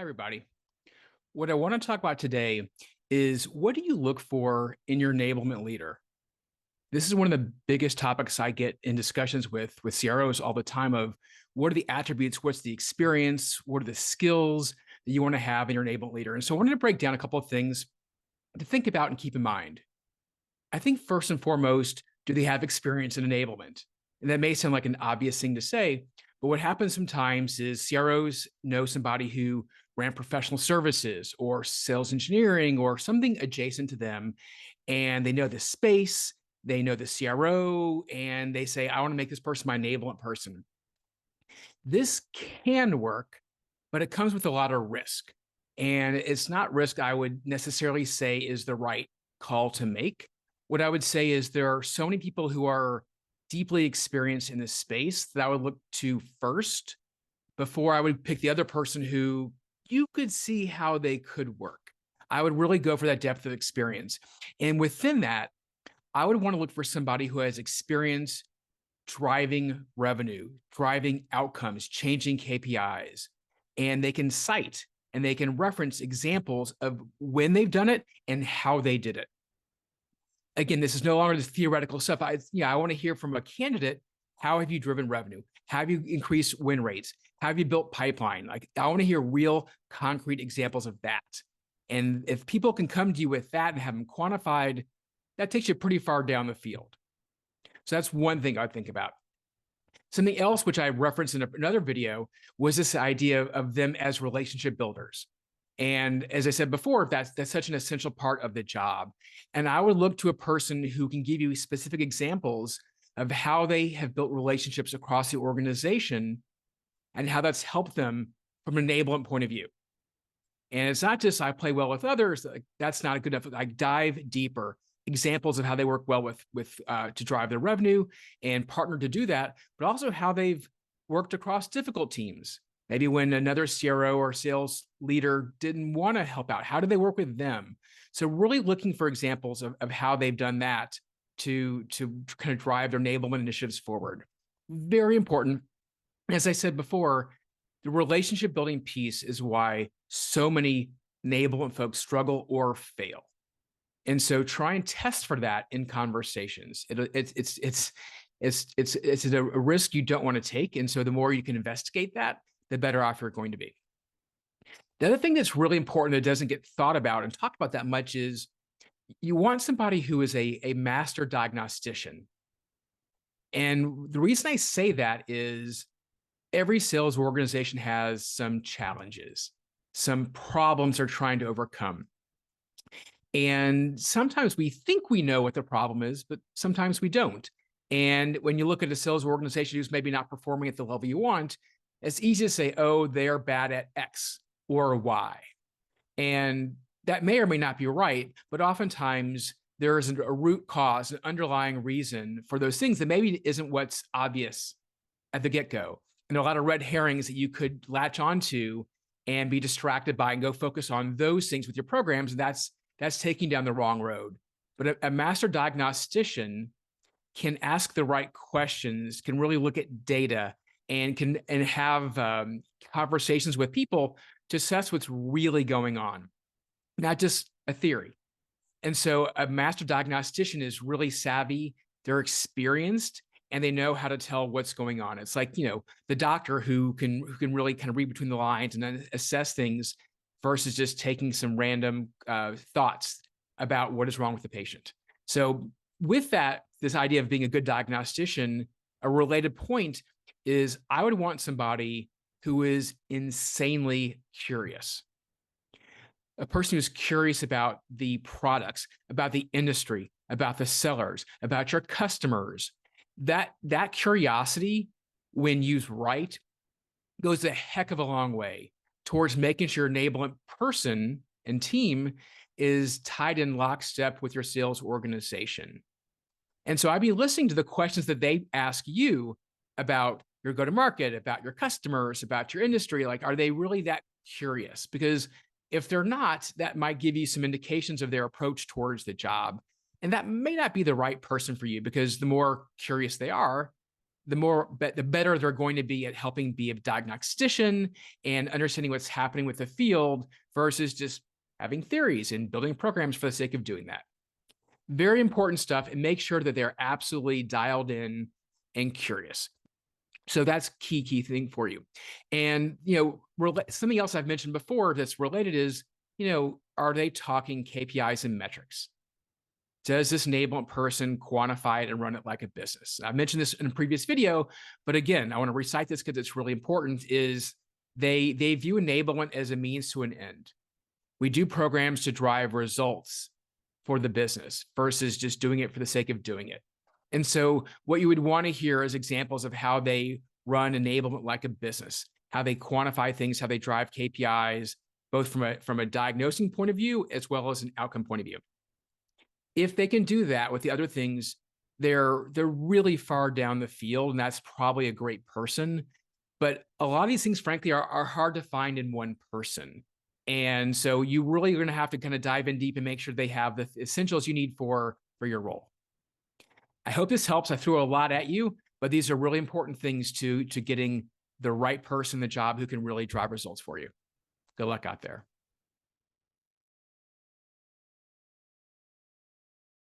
Hi, everybody. What I want to talk about today is what do you look for in your enablement leader? This is one of the biggest topics I get in discussions with CROs all the time of what are the attributes, what's the experience, what are the skills that you want to have in your enablement leader? And so I wanted to break down a couple of things to think about and keep in mind. I think first and foremost, do they have experience in enablement? And that may sound like an obvious thing to say, but what happens sometimes is CROs know somebody who ran professional services or sales engineering or something adjacent to them, and they know the space, they know the CRO, and they say, I want to make this person my enablement person. This can work, but it comes with a lot of risk. And it's not risk I would necessarily say is the right call to make. What I would say is there are so many people who are deeply experienced in this space that I would look to first before I would pick the other person who you could see how they could work. I would really go for that depth of experience. And within that, I would want to look for somebody who has experience driving revenue, driving outcomes, changing KPIs, and they can cite and they can reference examples of when they've done it and how they did it. Again, this is no longer the theoretical stuff. I want to hear from a candidate. How have you driven revenue? Have you increased win rates? Have you built pipeline? Like, I want to hear real concrete examples of that. And if people can come to you with that and have them quantified, that takes you pretty far down the field. So that's one thing I think about. Something else, which I referenced in another video, was this idea of them as relationship builders. And as I said before, that's such an essential part of the job. And I would look to a person who can give you specific examples of how they have built relationships across the organization and how that's helped them from an enablement point of view. And it's not just I play well with others. Like, that's not good enough. I dive deeper. Examples of how they work well with to drive their revenue and partner to do that, but also how they've worked across difficult teams. Maybe when another CRO or sales leader didn't want to help out, how do they work with them? So really looking for examples of how they've done that to kind of drive their enablement initiatives forward. Very important. As I said before, the relationship building piece is why so many enablement folks struggle or fail. And so try and test for that in conversations. It's a risk you don't want to take. And so the more you can investigate that, the better off you're going to be. The other thing that's really important that doesn't get thought about and talked about that much is you want somebody who is a master diagnostician. And the reason I say that is every sales organization has some challenges, some problems they're trying to overcome. And sometimes we think we know what the problem is, but sometimes we don't. And when you look at a sales organization who's maybe not performing at the level you want, it's easy to say, oh, they're bad at X or Y. And that may or may not be right, but oftentimes there is a root cause, an underlying reason for those things that maybe isn't what's obvious at the get-go. And a lot of red herrings that you could latch onto and be distracted by and go focus on those things with your programs. And that's taking down the wrong road. But a master diagnostician can ask the right questions, can really look at data, and can have conversations with people to assess what's really going on, not just a theory. And so a master diagnostician is really savvy, they're experienced, and they know how to tell what's going on. It's like, the doctor who can really kind of read between the lines and then assess things versus just taking some random thoughts about what is wrong with the patient. So with that, this idea of being a good diagnostician, a related point is I would want somebody who is insanely curious. A person who's curious about the products, about the industry, about the sellers, about your customers. That curiosity, when used right, goes a heck of a long way towards making sure your enablement person and team is tied in lockstep with your sales organization. And so I'd be listening to the questions that they ask you about your go-to-market, about your customers, about your industry. Like, are they really that curious? Because if they're not, that might give you some indications of their approach towards the job. And that may not be the right person for you, because the more curious they are, the better they're going to be at helping be a diagnostician and understanding what's happening with the field versus just having theories and building programs for the sake of doing that. Very important stuff, and make sure that they're absolutely dialed in and curious. So that's key thing for you. And, something else I've mentioned before that's related is, are they talking KPIs and metrics? Does this enablement person quantify it and run it like a business? I mentioned this in a previous video, but again, I want to recite this because it's really important, is they view enablement as a means to an end. We do programs to drive results for the business versus just doing it for the sake of doing it. And so what you would want to hear is examples of how they run enablement like a business, how they quantify things, how they drive KPIs, both from a diagnosing point of view as well as an outcome point of view. If they can do that with the other things, they're really far down the field, and that's probably a great person. But a lot of these things, frankly, are hard to find in one person. And so you really are going to have to kind of dive in deep and make sure they have the essentials you need for your role. I hope this helps. I threw a lot at you, but these are really important things to getting the right person the job who can really drive results for you. Good luck out there.